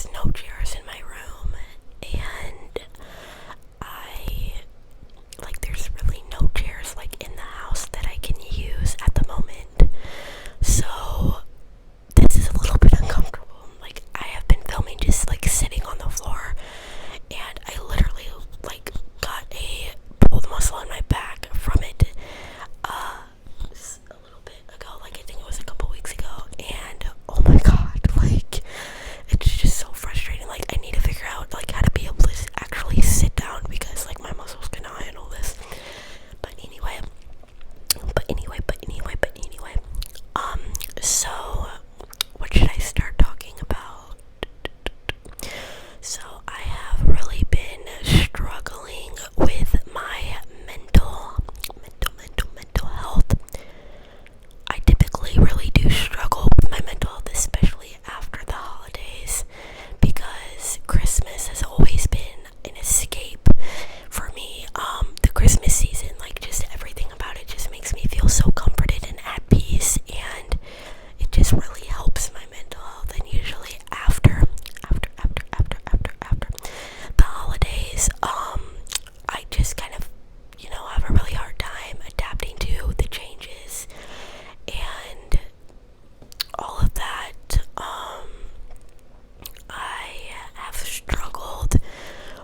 there's no chairs in my room, and I there's really no chairs in the house that I can use at the moment. So this is a little bit uncomfortable. I have been filming just sitting on the floor, and I literally got a pulled muscle in my back from it a little bit ago. I think it was a couple weeks ago, and oh my god, it's just so frustrating. I need to figure out how to be able to actually sit down, because my muscles cannot handle this. But anyway, so what should I start talking about? So I have really been struggling with my mental health. I typically really do struggle with my mental health, especially after the holidays, because Christmas has always been an escape for me. The Christmas season, just everything about it just makes me feel so comforted and at peace, and it just really helps my mental health. And usually after the holidays, I just kind of, have a really hard time adapting to the changes and all of that. I have struggled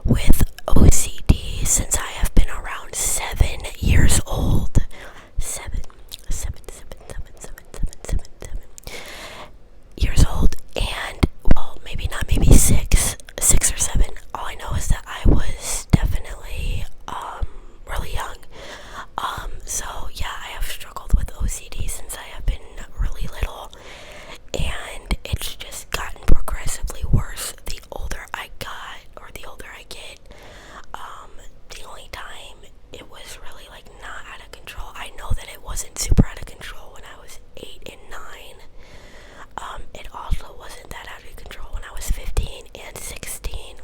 with OCD since I have been around 7 years old. Seven years old, and well, maybe six or seven. All I know is that I was definitely really young. So yeah, I have struggled with OCD since I have been really little, and it's just gotten progressively worse the older I got, or the older I get. The only time it was really not out of control, I know that it wasn't super out of control when I was 8 and 9. It also wasn't that out of control when I was 15 and 16,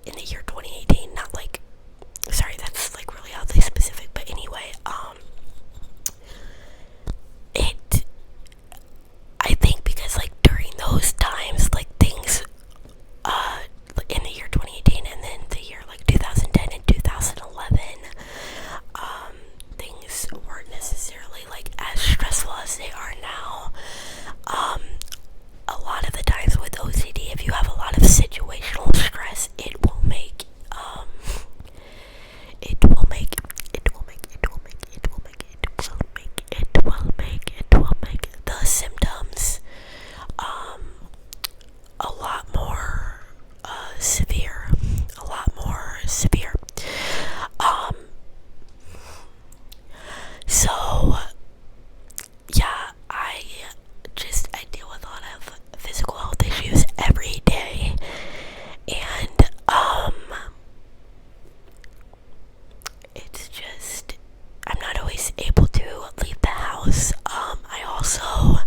in the year 2018. Not sorry, that's really oddly specific, but anyway, I think because during those times, things in the year 2018 and then the year 2010 and 2011, things weren't necessarily as stressful as they are now. A lot of the times with OCD, if you have a lot of situational stress, it will make the symptoms a lot more severe. So yeah, I deal with a lot of physical health issues every day, and it's just, I'm not always able to leave the house. I also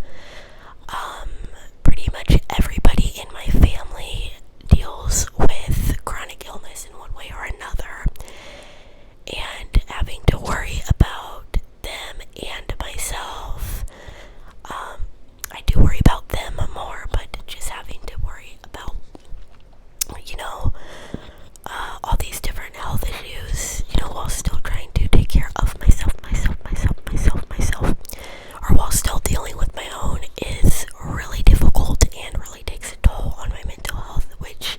pretty much everybody in my family deals with chronic illness in one way or another, and having to worry about them and myself. I do worry about them more, but just having to worry about, all these different health issues, while still trying to take care of myself, or while still dealing with my own, is really difficult and really takes a toll on my mental health, which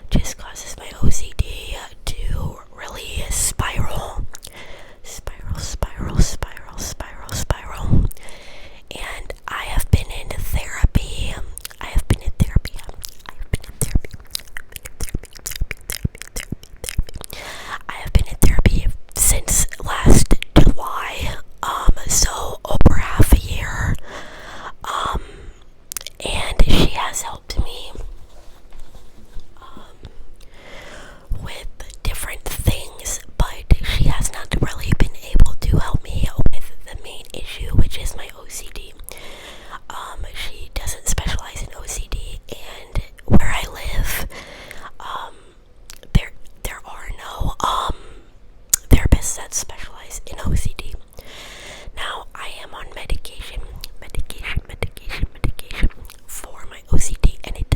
just causes my OCD to really spiral. And I have been in therapy. I have been in therapy since last July, so over half a year. And she has helped me with different things, but she has not really been able to help me with the main issue, which is my OCD. She doesn't specialize in OCD, and where I live, there are no therapists that specialize in OCD. Now, I am on medication for my OCD, and it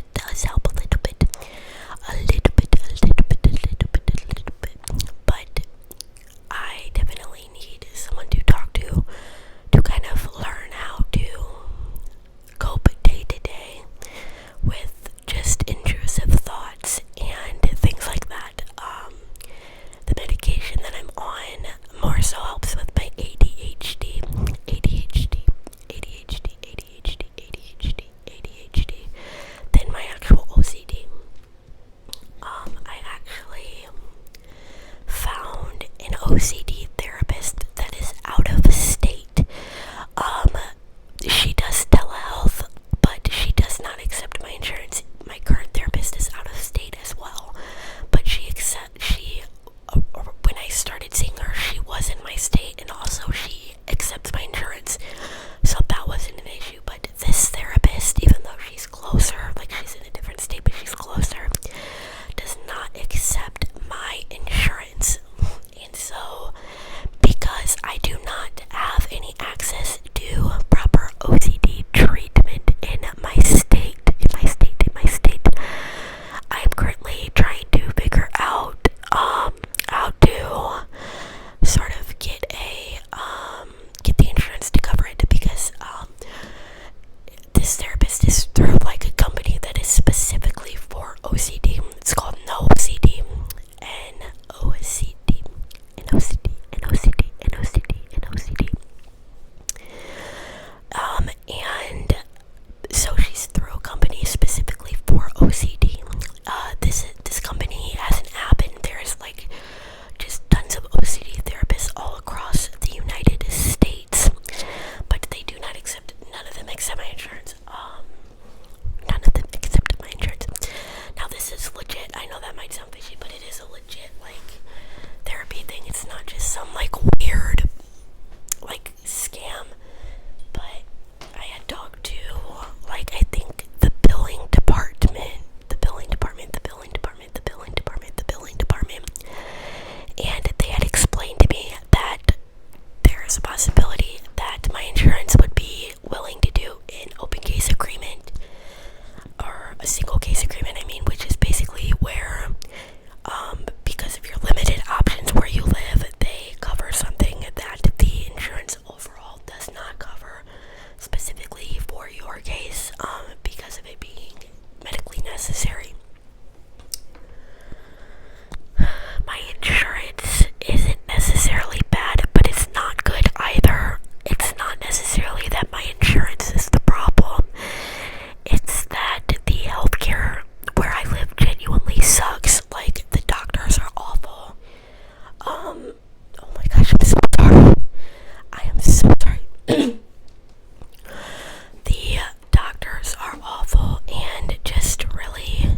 might sound fishy, but it is a legit like therapy thing. It's not just some like weird like scam. But I had talked to like I think the billing department, and they had explained to me that there is a possibility that my insurance would be willing to do an open case agreement, or a single case agreement, I mean, which is basically where, because of your limited options where you live, they cover something that the insurance overall does not cover, specifically for your case, because of it being medically necessary. My insurance isn't necessarily bad, but it's not good either. It's not necessarily that my insurance is the problem. It's that the healthcare where I live genuinely sucks. Like, the doctors are awful. Oh my gosh, I'm so sorry. I am so sorry. The doctors are awful and just really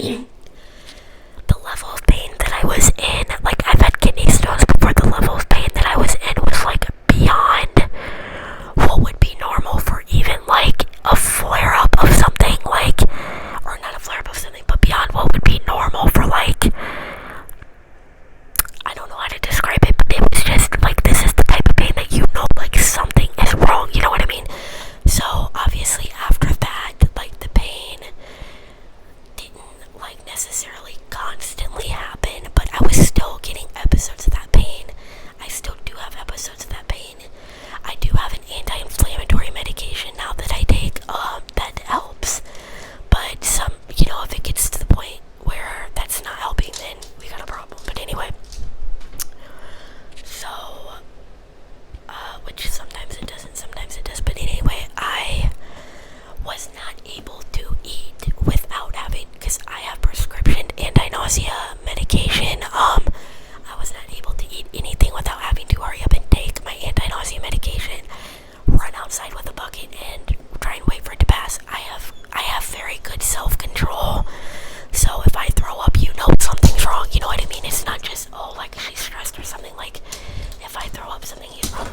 the level of pain that I was in, like I've had kidney stones before, the level of pain that I was in was like beyond what would be normal for even like a flare up of something, like, or not a flare up of something, but beyond what would be normal for like, I don't know how to describe it, but it was just like, this is the type of pain that you know like something is wrong, you know what I mean? So obviously after that, like the pain didn't like necessarily constantly happen, but I was still getting episodes of that pain. I still do have episodes of that pain. I do have an anti-inflammatory medication now that I take, that helps, but some, you know, if it gets to the point where that's not helping, then we got a problem. But anyway, so which sometimes it doesn't, sometimes it does, but anyway, I was not able to eat without having, because I have prescription anti-nausea medication, I was not able to eat anything without having to hurry up and take my anti-nausea medication, run outside with a bucket, and try and wait for it to pass. I have very good self-control, so if I throw up, you know something's wrong, you know what I mean? It's not just, oh, like she's stressed or something. Like, if I throw up, something is wrong.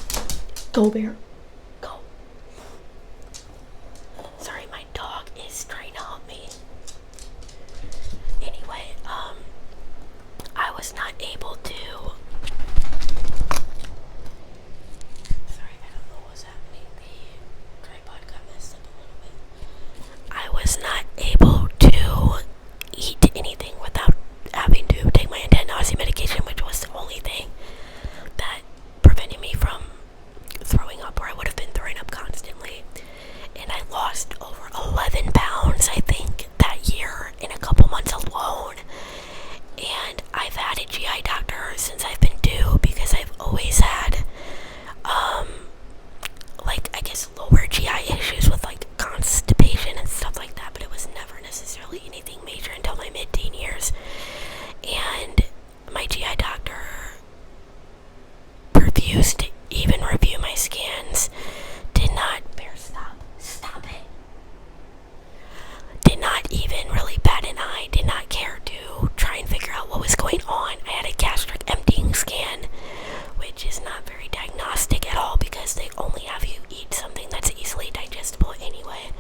Go, Bear. Go. Sorry, my dog is trying to help me. Anyway, I was not able to. Sorry, I don't know what's happening. The tripod got messed up a little bit. I was not able to eat anything without having to take my anti-nausea medication, which was the only thing that prevented me from throwing up, or I would have been throwing up constantly. And I lost over 11 pounds, I think, that year in a couple months alone. And I've had a GI doctor since I've been due, because I've always had, like, I guess lower GI issues with like constipation and stuff like that, but it was never necessarily anything major until my mid-teen years. And my GI doctor refused to even review my scans, did not, Bear, stop it, did not even really bat an eye, did not care to try and figure out what was going on. I had a gastric emptying scan, which is not very diagnostic at all, because they only have you eat something that's easily digestible anyway.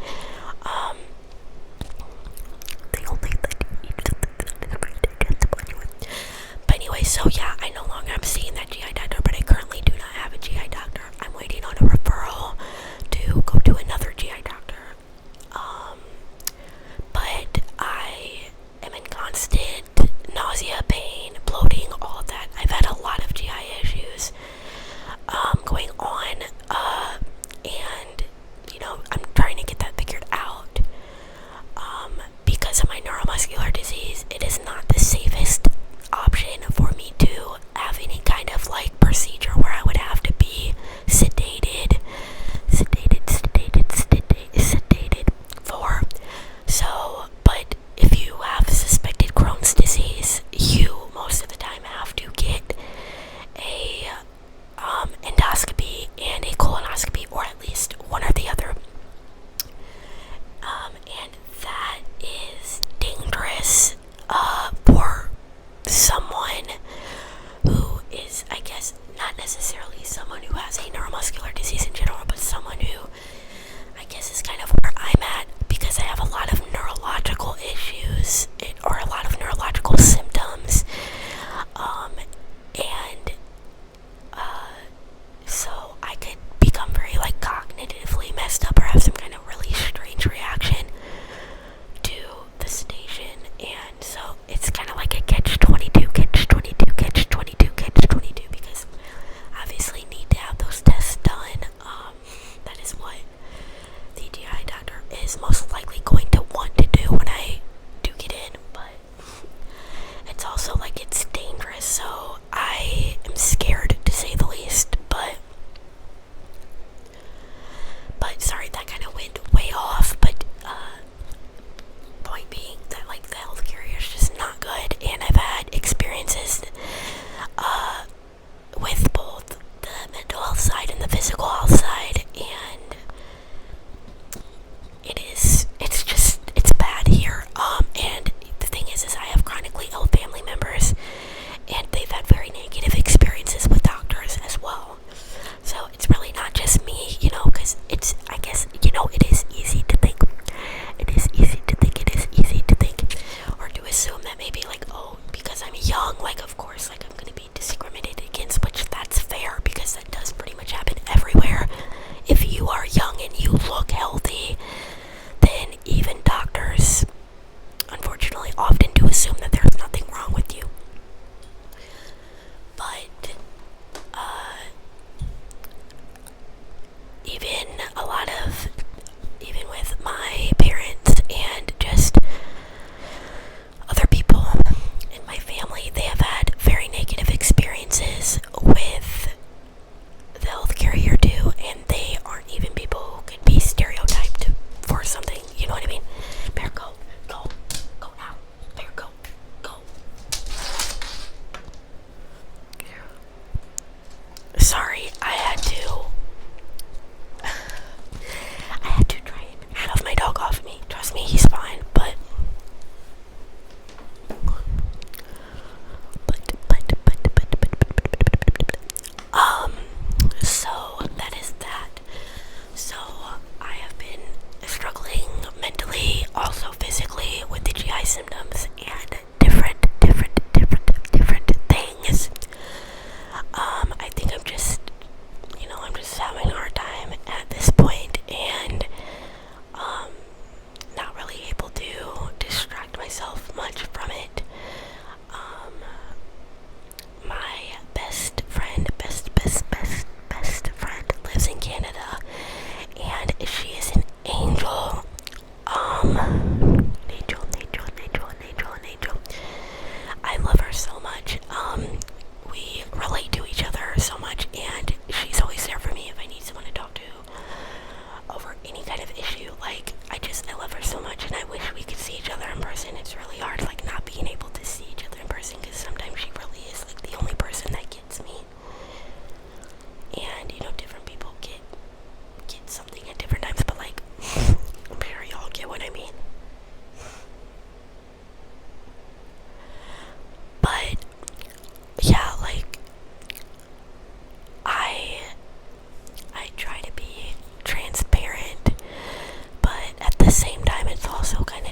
They only let you eat something that is very digestible anyway. But anyway, so yeah, I no longer am seeing that GI doctor, but I currently do not have a GI doctor. I'm waiting on a referral to go to another GI doctor. But I am in constant nausea, pain, bloating, all of that. I've had a lot of GI issues going on, and you know, I'm trying to get that figured out. Because of my neuromuscular disease, it is not the safest option for me to have any kind of like procedure where I would have to be sedated for. So, but if you have suspected Crohn's disease, you most of the time have to get a endoscopy and a colonoscopy, or at least one or the other. And that is dangerous. You know what I mean? Bear, go. Go. Go now. Bear, go. Go. Sorry, I had to try and shove my dog off me. Trust me, he's fine, but so that is that. So I have been struggling mentally, also physically, with the GI symptoms and different things. I think I'm just having a hard time at this point, and not really able to distract myself much from it. My best friend lives in Canada, and she is an angel. Angel. I love her so much. We relate to each other so much, and she's always there for me if I need someone to talk to over any kind of issue. Like, I love her so much, and I wish we could see each other in person. It's really hard, like, not being able to see each other in person, because sometimes she really is, like, the only person that gets me. And, different people get something at different times, but, like, I'm sure y'all get what I mean. But, yeah, like, I try to be transparent, but at the same time, it's also kind